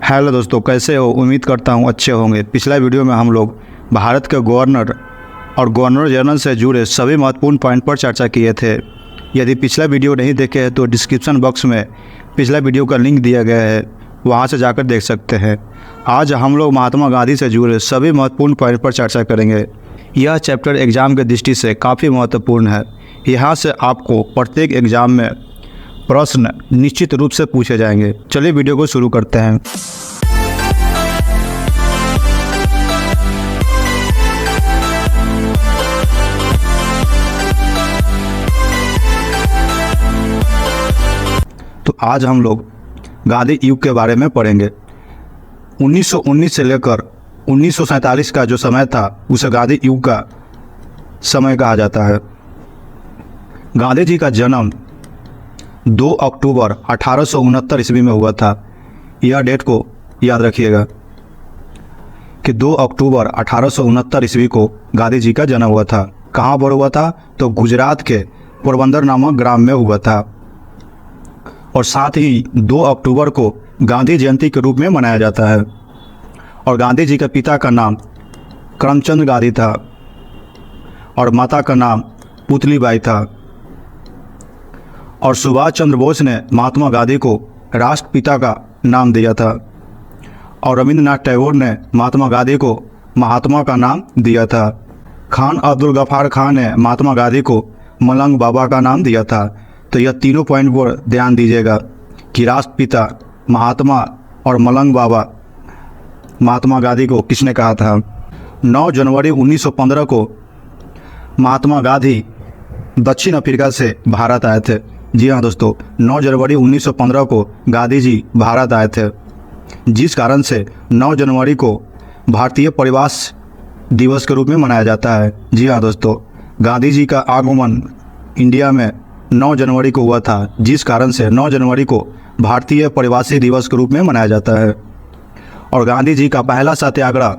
Hello दोस्तों, कैसे हो? उम्मीद करता हूँ अच्छे होंगे। पिछला वीडियो में हम लोग भारत के गवर्नर और गवर्नर जनरल से जुड़े सभी महत्वपूर्ण पॉइंट पर चर्चा किए थे। यदि पिछला वीडियो नहीं देखे हैं तो डिस्क्रिप्शन बॉक्स में पिछला वीडियो का लिंक दिया गया है, वहाँ से जाकर देख सकते हैं। आज हम लोग महात्मा गांधी से जुड़े सभी महत्वपूर्ण पॉइंट पर चर्चा करेंगे। यह चैप्टर एग्ज़ाम की दृष्टि से काफ़ी महत्वपूर्ण है। यहाँ से आपको प्रत्येक एग्ज़ाम में प्रश्न निश्चित रूप से पूछे जाएंगे। चलिए वीडियो को शुरू करते हैं। तो आज हम लोग गांधी युग के बारे में पढ़ेंगे। 1919 से लेकर 1947 का जो समय था उसे गांधी युग का समय कहा जाता है। गांधी जी का जन्म 2 अक्टूबर 1869 ईस्वी में हुआ था। यह डेट को याद रखिएगा कि 2 अक्टूबर 1869 ईस्वी को गांधी जी का जन्म हुआ था। कहाँ पर हुआ था? तो गुजरात के पोरबंदर नामक ग्राम में हुआ था। और साथ ही 2 अक्टूबर को गांधी जयंती के रूप में मनाया जाता है। और गांधी जी के पिता का नाम करमचंद गांधी था और माता का नाम पुतलीबाई था। और सुभाष चंद्र बोस ने महात्मा गांधी को राष्ट्रपिता का नाम दिया था। और रविंद्रनाथ टैगोर ने महात्मा गांधी को महात्मा का नाम दिया था। खान अब्दुल गफ्फार खान ने महात्मा गांधी को मलंग बाबा का नाम दिया था। तो यह तीनों पॉइंट पर ध्यान दीजिएगा कि राष्ट्रपिता, महात्मा और मलंग बाबा महात्मा गांधी को किसने कहा था। 9 जनवरी 1915 को महात्मा गांधी दक्षिण अफ्रीका से भारत आए थे। जी हाँ दोस्तों, 9 जनवरी 1915 को गांधी जी भारत आए थे, जिस कारण से 9 जनवरी को भारतीय प्रवास दिवस के रूप में मनाया जाता है। जी हाँ दोस्तों, गांधी जी का आगमन इंडिया में 9 जनवरी को हुआ था, जिस कारण से 9 जनवरी को भारतीय प्रवासी दिवस के रूप में मनाया जाता है। और गांधी जी का पहला सत्याग्रह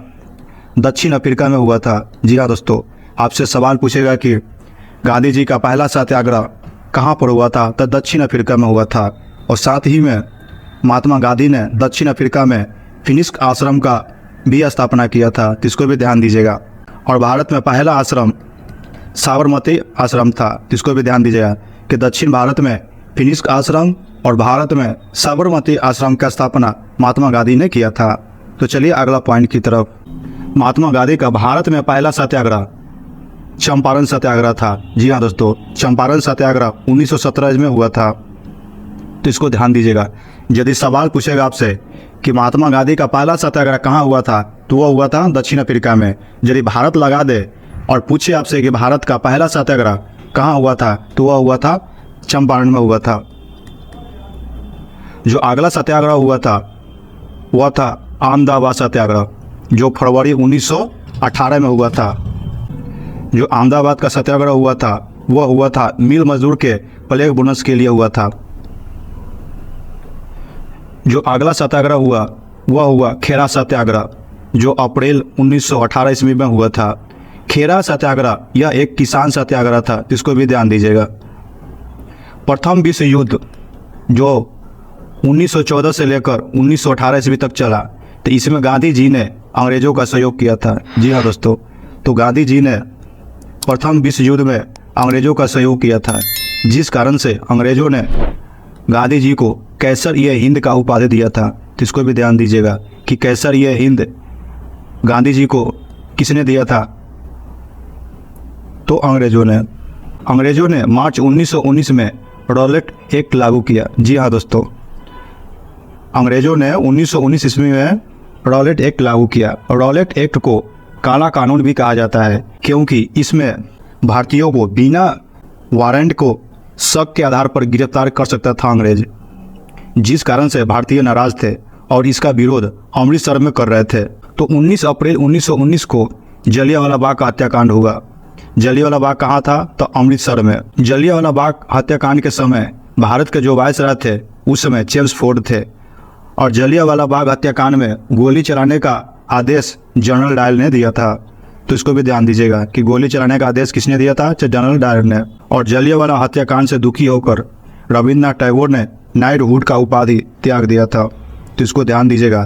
दक्षिण अफ्रीका में हुआ था। जी हाँ दोस्तों, आपसे सवाल पूछेगा कि गांधी जी का पहला सत्याग्रह कहाँ पर हुआ था? तो दक्षिण अफ्रीका में हुआ था। और साथ ही में महात्मा गांधी ने दक्षिण अफ्रीका में फिनिक्स आश्रम का भी स्थापना किया था, जिसको भी ध्यान दीजिएगा। और भारत में पहला आश्रम साबरमती आश्रम था, जिसको भी ध्यान दीजिएगा कि दक्षिण भारत में फिनिक्स आश्रम और भारत में साबरमती आश्रम का स्थापना महात्मा गांधी ने किया था। तो चलिए अगला पॉइंट की तरफ। महात्मा गांधी का भारत में पहला सत्याग्रह चंपारण सत्याग्रह था। जी हाँ दोस्तों, चंपारण सत्याग्रह 1917 में हुआ था। तो इसको ध्यान दीजिएगा। यदि सवाल पूछेगा आपसे कि महात्मा गांधी का पहला सत्याग्रह कहाँ हुआ था, तो वह हुआ था दक्षिण अफ्रीका में। यदि भारत लगा दे और पूछे आपसे कि भारत का पहला सत्याग्रह कहाँ हुआ था, तो वह हुआ था चंपारण में हुआ था। जो अगला सत्याग्रह हुआ था वह था अहमदाबाद सत्याग्रह, जो फरवरी 1918 में हुआ था। जो अहमदाबाद का सत्याग्रह हुआ था वह हुआ था मिल मजदूर के प्लेग बोनस के लिए हुआ था। जो अगला सत्याग्रह हुआ वह हुआ खेरा सत्याग्रह, जो अप्रैल 1918 ईस्वी में हुआ था। खेरा सत्याग्रह यह एक किसान सत्याग्रह था, जिसको भी ध्यान दीजिएगा। प्रथम विश्व युद्ध जो 1914 से लेकर 1918 ईस्वी तक चला, तो इसमें गांधी जी ने अंग्रेजों का सहयोग किया था। जी हाँ दोस्तों, तो गांधी जी ने प्रथम विश्व युद्ध में अंग्रेजों का सहयोग किया था, जिस कारण से अंग्रेजों ने गांधी जी को कैसर-ए-हिंद का उपाधि दिया था। जिसको भी ध्यान दीजिएगा कि कैसर-ए-हिंद गांधी जी को किसने दिया था? तो अंग्रेजों ने मार्च 1919 में रॉलेट एक्ट लागू किया। जी हाँ दोस्तों, अंग्रेजों ने 1919 ईस्वी में रॉलेट एक्ट लागू किया। रॉलेट एक्ट को काला कानून भी कहा जाता है, क्योंकि इसमें भारतीयों को बिना वारंट को शक के आधार पर गिरफ्तार कर सकता था अंग्रेज, जिस कारण से भारतीय नाराज थे और इसका विरोध अमृतसर में कर रहे थे। तो 19 अप्रैल 1919 को जलियांवाला बाग का हत्याकांड हुआ। जलियांवाला बाग कहाँ था? तो अमृतसर में। जलियांवाला बाग हत्याकांड के समय भारत के जो वायसराय थे उस समय जेम्स फोर्ड थे। और जलियांवाला बाग हत्याकांड में गोली चलाने का आदेश जनरल डायर ने दिया था। तो इसको भी ध्यान दीजिएगा कि गोली चलाने का आदेश किसने दिया था? जनरल डायर ने। और जलियांवाला हत्याकांड से दुखी होकर रविंद्रनाथ टैगोर ने नाइटहुड का उपाधि त्याग दिया था। तो इसको ध्यान दीजिएगा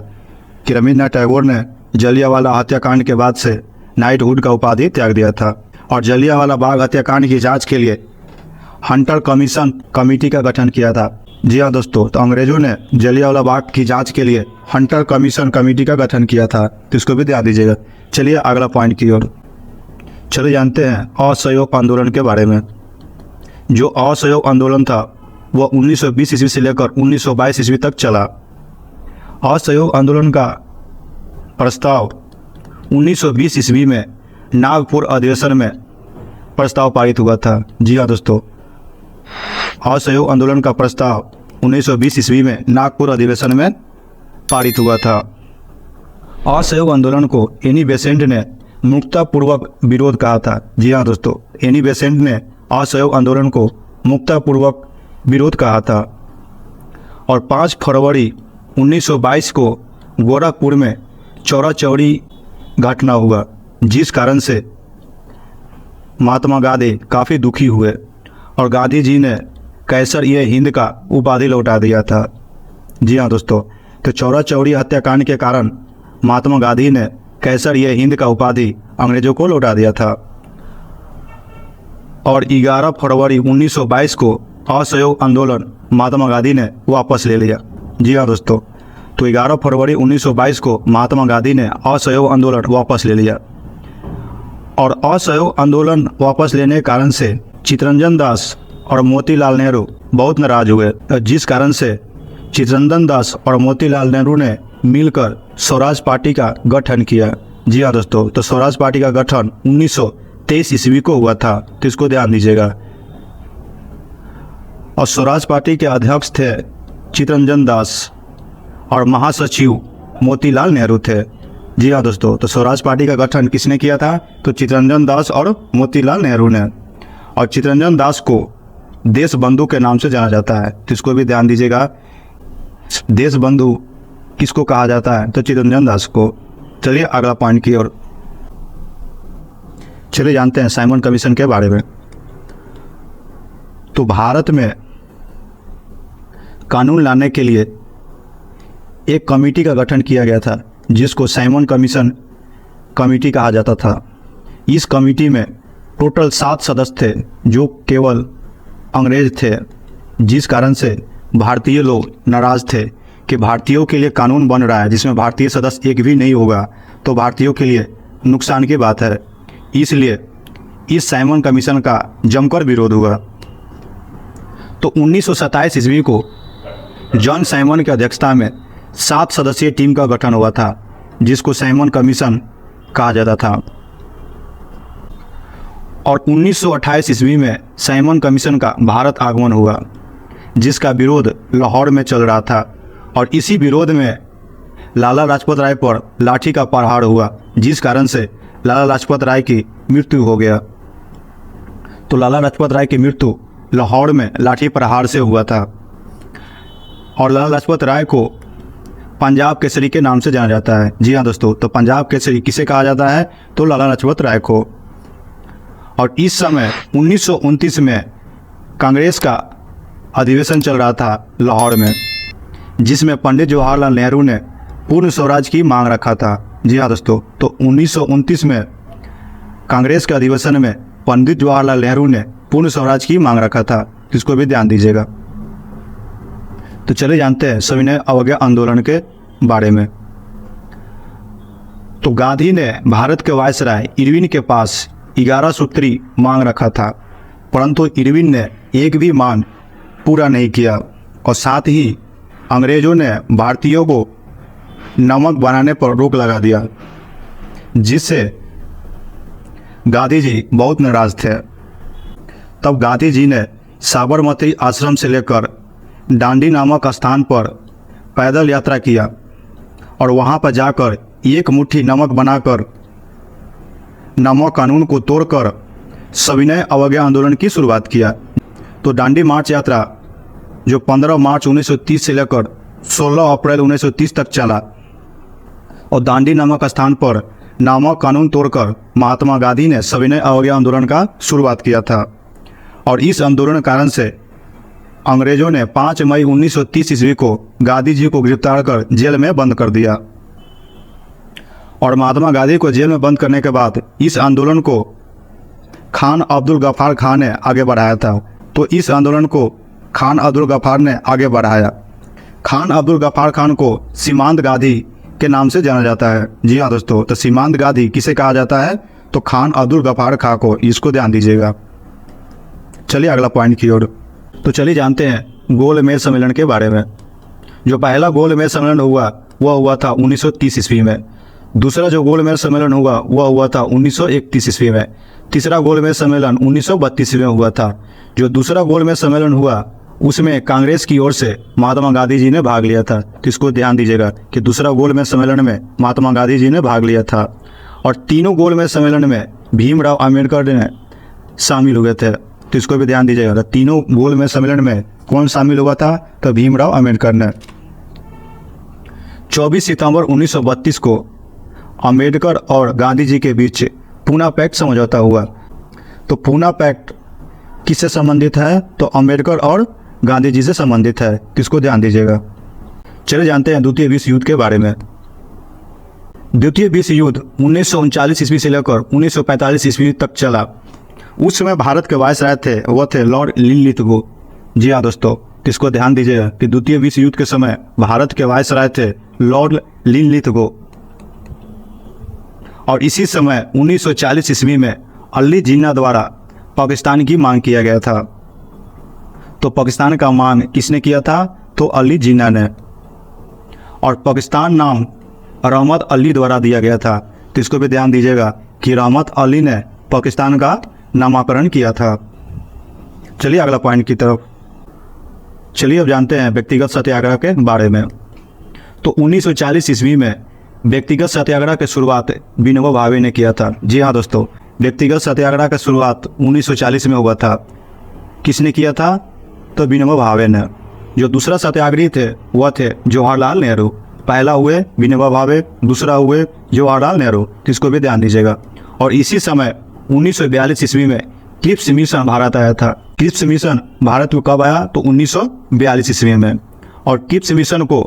कि रविन्द्रनाथ टैगोर ने जलियांवाला हत्याकांड के बाद से नाइटहुड का उपाधि त्याग दिया था और जलियांवाला बाग हत्याकांड की जांच के लिए हंटर कमीशन कमेटी का गठन किया था। जी हाँ दोस्तों, तो अंग्रेजों ने जलियांवाला बाग की जांच के लिए हंटर कमीशन कमेटी का गठन किया था, तो इसको भी ध्यान दीजिएगा। चलिए अगला पॉइंट की ओर चले जानते हैं असहयोग आंदोलन के बारे में। जो असहयोग आंदोलन था वह 1920 ईस्वी से लेकर 1922 ईस्वी तक चला। असहयोग आंदोलन का प्रस्ताव 1920 ईस्वी में नागपुर अधिवेशन में प्रस्ताव पारित हुआ था। जी हाँ दोस्तों, असहयोग आंदोलन का प्रस्ताव 1920 ईस्वी में नागपुर अधिवेशन में पारित हुआ था। असहयोग आंदोलन को एनी बेसेंट ने मुक्ततापूर्वक विरोध कहा था। जी हाँ दोस्तों, एनी बेसेंट ने असहयोग आंदोलन को मुक्ततापूर्वक विरोध कहा था। और 5 फरवरी 1922 को गोरखपुर में चौरा चौरी घटना हुआ, जिस कारण से महात्मा गांधी काफ़ी दुखी हुए और गांधी जी ने कैसर-ए-हिंद का उपाधि लौटा दिया था। जी हाँ दोस्तों, तो चौरा चौरी हत्याकांड के कारण महात्मा गांधी ने कैसर-ए-हिंद का उपाधि अंग्रेजों को लौटा दिया था। और 11 फरवरी 1922 को असहयोग आंदोलन महात्मा गांधी ने वापस ले लिया। जी हाँ दोस्तों, तो 11 फरवरी 1922 को महात्मा गांधी ने असहयोग आंदोलन वापस ले लिया। और असहयोग आंदोलन वापस लेने के कारण से चित्तरंजन दास और मोतीलाल नेहरू बहुत नाराज हुए, जिस कारण से चित्तरंजन दास और मोतीलाल नेहरू ने मिलकर स्वराज पार्टी का गठन किया। जी हाँ दोस्तों, तो स्वराज पार्टी का गठन 1923 ईस्वी को हुआ था, तो इसको ध्यान दीजिएगा। और स्वराज पार्टी के अध्यक्ष थे चित्तरंजन दास और महासचिव मोतीलाल नेहरू थे। जी हाँ दोस्तों, तो स्वराज पार्टी का गठन किसने किया था? तो चित्तरंजन दास और मोतीलाल नेहरू ने। और चित्तरंजन दास को देश बंधु के नाम से जाना जाता है, तो इसको भी ध्यान दीजिएगा। देश बंधु किसको कहा जाता है? तो चित्तरंजन दास को। चलिए अगला पॉइंट की ओर चलिए जानते हैं साइमन कमीशन के बारे में। तो भारत में कानून लाने के लिए एक कमेटी का गठन किया गया था, जिसको साइमन कमीशन कमेटी कहा जाता था। इस कमेटी में टोटल 7 सदस्य थे, जो केवल अंग्रेज थे, जिस कारण से भारतीय लोग नाराज थे कि भारतीयों के लिए कानून बन रहा है जिसमें भारतीय सदस्य एक भी नहीं होगा, तो भारतीयों के लिए नुकसान की बात है। इसलिए इस साइमन कमीशन का जमकर विरोध हुआ। तो 1927 ईस्वी को जॉन साइमन की अध्यक्षता में 7 सदस्यीय टीम का गठन हुआ था, जिसको साइमन कमीशन कहा जाता था। और 1928 ईस्वी में साइमन कमीशन का भारत आगमन हुआ, जिसका विरोध लाहौर में चल रहा था। और इसी विरोध में लाला लाजपत राय पर लाठी का प्रहार हुआ, जिस कारण से लाला लाजपत राय की मृत्यु हो गया। तो लाला लाजपत राय की मृत्यु लाहौर में लाठी प्रहार से हुआ था। और लाला लाजपत राय को पंजाब केसरी के नाम से जाना जाता है। जी हाँ दोस्तों, तो पंजाब केसरी किसे कहा जाता है? तो लाला लाजपत राय को। और इस समय 1929 में कांग्रेस का अधिवेशन चल रहा था लाहौर में, जिसमें पंडित जवाहरलाल नेहरू ने पूर्ण स्वराज की मांग रखा था। जी हाँ दोस्तों, तो 1929 में कांग्रेस के अधिवेशन में पंडित जवाहरलाल नेहरू ने पूर्ण स्वराज की मांग रखा था, इसको भी ध्यान दीजिएगा। तो चले जानते हैं सविनय अवज्ञा आंदोलन के बारे में। तो गांधी ने भारत के वायसराय इरविन के पास 11 सूत्री मांग रखा था, परंतु इरविन ने एक भी मांग पूरा नहीं किया। और साथ ही अंग्रेजों ने भारतीयों को नमक बनाने पर रोक लगा दिया, जिससे गांधी जी बहुत नाराज थे। तब गांधी जी ने साबरमती आश्रम से लेकर डांडी नामक स्थान पर पैदल यात्रा किया और वहां पर जाकर एक मुट्ठी नमक बनाकर नमक कानून को तोड़कर सविनय अवज्ञा आंदोलन की शुरुआत किया। तो डांडी मार्च यात्रा जो 15 मार्च 1930 से लेकर 16 अप्रैल 1930 तक चला और दांडी नामक स्थान पर नामक कानून तोड़कर महात्मा गांधी ने सविनय अवज्ञा आंदोलन का शुरुआत किया था। और इस आंदोलन के कारण से अंग्रेजों ने 5 मई 1930 ईस्वी को गांधी जी को गिरफ्तार कर जेल में बंद कर दिया। और महात्मा गांधी को जेल में बंद करने के बाद इस आंदोलन को खान अब्दुल गफ्फार खान ने आगे बढ़ाया था। तो इस आंदोलन को खान अब्दुल गफ्फार ने आगे बढ़ाया। खान अब्दुल गफ्फार खान को सीमांत गांधी के नाम से जाना जाता है। जी हाँ दोस्तों, तो सीमांत गांधी किसे कहा जाता है? तो खान अब्दुल गफ्फार खान को, इसको ध्यान दीजिएगा। चलिए अगला पॉइंट की ओर। तो चलिए जानते हैं गोलमेज सम्मेलन के बारे में। जो पहला गोलमेज सम्मेलन हुआ वह हुआ था 1930 ईस्वी में। दूसरा जो गोलमेज सम्मेलन हुआ वह हुआ था 1931 ईस्वी में। तीसरा गोलमेज सम्मेलन 1932 में हुआ था। जो दूसरा गोलमेज सम्मेलन हुआ उसमें कांग्रेस की ओर से महात्मा गांधी जी ने भाग लिया था। तो इसको ध्यान दीजिएगा कि दूसरा गोलमेज सम्मेलन में महात्मा गांधी जी ने भाग लिया था। और तीनों गोलमेज सम्मेलन में भीमराव अम्बेडकर ने शामिल हुए थे। तो इसको भी ध्यान दीजिएगा। तो तीनों गोलमेज सम्मेलन में कौन शामिल हुआ था? तो भीमराव अम्बेडकर ने। 24 सितंबर 1932 को अम्बेडकर और गांधी जी के बीच पूना पैक्ट समझौता हुआ। तो पूना पैक्ट किससे संबंधित है? तो अम्बेडकर और गांधी जी से संबंधित है। किसको ध्यान दीजिएगा। चलिए जानते हैं द्वितीय विश्व युद्ध के बारे में। द्वितीय विश्व युद्ध 1939 ईस्वी से लेकर 1945 ईस्वी तक चला। उस समय भारत के वायसराय थे वह थे लॉर्ड लिनलिथगो। जी हाँ दोस्तों, इसको ध्यान दीजिएगा कि द्वितीय विश्व युद्ध के समय भारत के वायसराय थे लॉर्ड लिनलिथगो। और इसी समय 1940 ईस्वी में अली जिन्ना द्वारा पाकिस्तान की मांग किया गया था। तो पाकिस्तान का मांग किसने किया था? तो अली जिन्ना ने। और पाकिस्तान नाम रहमत अली द्वारा दिया गया था। तो इसको भी ध्यान दीजिएगा कि रहमत अली ने पाकिस्तान का नामकरण किया था। चलिए अगला पॉइंट की तरफ। चलिए अब जानते हैं व्यक्तिगत सत्याग्रह के बारे में। तो 1940 ईस्वी में व्यक्तिगत सत्याग्रह की शुरुआत विनोबा भावे ने किया था। जी हाँ दोस्तों, व्यक्तिगत सत्याग्रह की शुरुआत 1940 में हुआ था। किसने किया था? तो विनोबा भावे ने। जो दूसरा सत्याग्रही थे वह थे जवाहरलाल नेहरू। पहला हुए विनोबा भावे, दूसरा हुए जवाहरलाल नेहरू। इसको भी ध्यान दीजिएगा। और इसी समय 1942 ईस्वी में क्रिप्स मिशन भारत आया था। क्रिप्स मिशन भारत में कब आया? तो 1942 ईस्वी में। और क्रिप्स मिशन को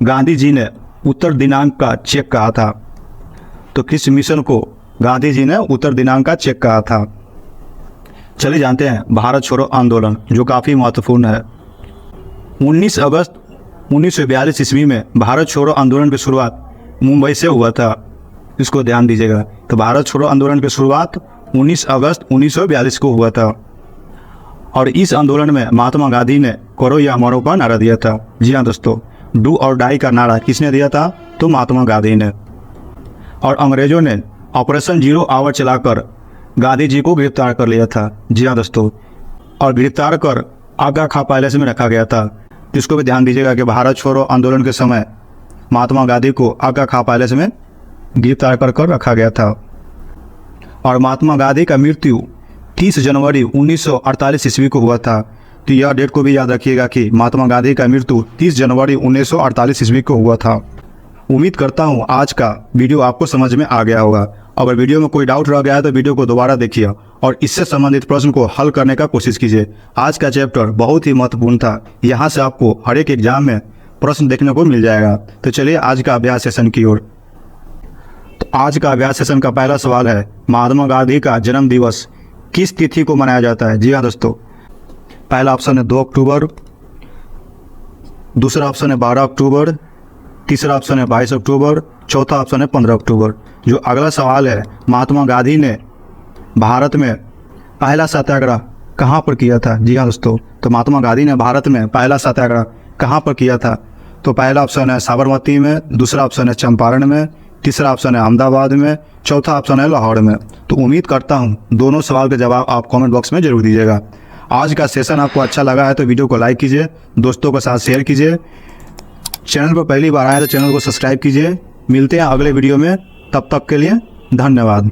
गांधी जी ने उत्तर दिनांक का चेक कहा था। तो क्रिप्स मिशन को गांधी जी ने उत्तर दिनांक का चेक कहा था। चलिए जानते हैं भारत छोड़ो आंदोलन, जो काफ़ी महत्वपूर्ण है। 19 अगस्त 1942 ईस्वी में भारत छोड़ो आंदोलन की शुरुआत मुंबई से हुआ था। इसको ध्यान दीजिएगा। तो भारत छोड़ो आंदोलन की शुरुआत 19 अगस्त 1942 को हुआ था। और इस आंदोलन में महात्मा गांधी ने करो या मरो का नारा दिया था। जी हाँ दोस्तों, डू और डाई का नारा किसने दिया था? तो महात्मा गांधी ने। और अंग्रेजों ने ऑपरेशन 0 आवर चलाकर गांधी जी को गिरफ्तार कर लिया था। जी हाँ दोस्तों, और गिरफ्तार कर आगा खा पैलेस में रखा गया था। जिसको भी ध्यान दीजिएगा कि भारत छोड़ो आंदोलन के समय महात्मा गांधी को आगा खा पैलेस में गिरफ्तार कर रखा गया था। और महात्मा गांधी का मृत्यु 30 जनवरी 1948 ईस्वी को हुआ था। तो यह डेट को भी याद रखिएगा कि महात्मा गांधी का मृत्यु 30 जनवरी 1948 ईस्वी को हुआ था। उम्मीद करता हूँ आज का वीडियो आपको समझ में आ गया होगा। अगर वीडियो में कोई डाउट रह गया है तो वीडियो को दोबारा देखिए और इससे संबंधित प्रश्न को हल करने का कोशिश कीजिए। आज का चैप्टर बहुत ही महत्वपूर्ण था। यहाँ से आपको हर एक एग्जाम में प्रश्न देखने को मिल जाएगा। तो चलिए आज का अभ्यास सेशन की ओर। तो आज का अभ्यास सेशन का पहला सवाल है, महात्मा गांधी का जन्म दिवस किस तिथि को मनाया जाता है? जी हाँ दोस्तों, पहला ऑप्शन है 2 अक्टूबर, दूसरा ऑप्शन है 12 अक्टूबर, तीसरा ऑप्शन है 22 अक्टूबर, चौथा ऑप्शन है 15 अक्टूबर। जो अगला सवाल है, महात्मा गांधी ने भारत में पहला सत्याग्रह कहाँ पर किया था? जी हाँ दोस्तों, तो महात्मा गांधी ने भारत में पहला सत्याग्रह कहाँ पर किया था? तो पहला ऑप्शन है साबरमती में, दूसरा ऑप्शन है चंपारण में, तीसरा ऑप्शन है अहमदाबाद में, चौथा ऑप्शन है लाहौर में। तो उम्मीद करता हूँ दोनों सवाल के जवाब आप कमेंट बॉक्स में जरूर दीजिएगा। आज का सेशन आपको अच्छा लगा है तो वीडियो को लाइक कीजिए, दोस्तों के साथ शेयर कीजिए। चैनल पर पहली बार आए तो चैनल को सब्सक्राइब कीजिए। मिलते हैं अगले वीडियो में, तब तक के लिए धन्यवाद।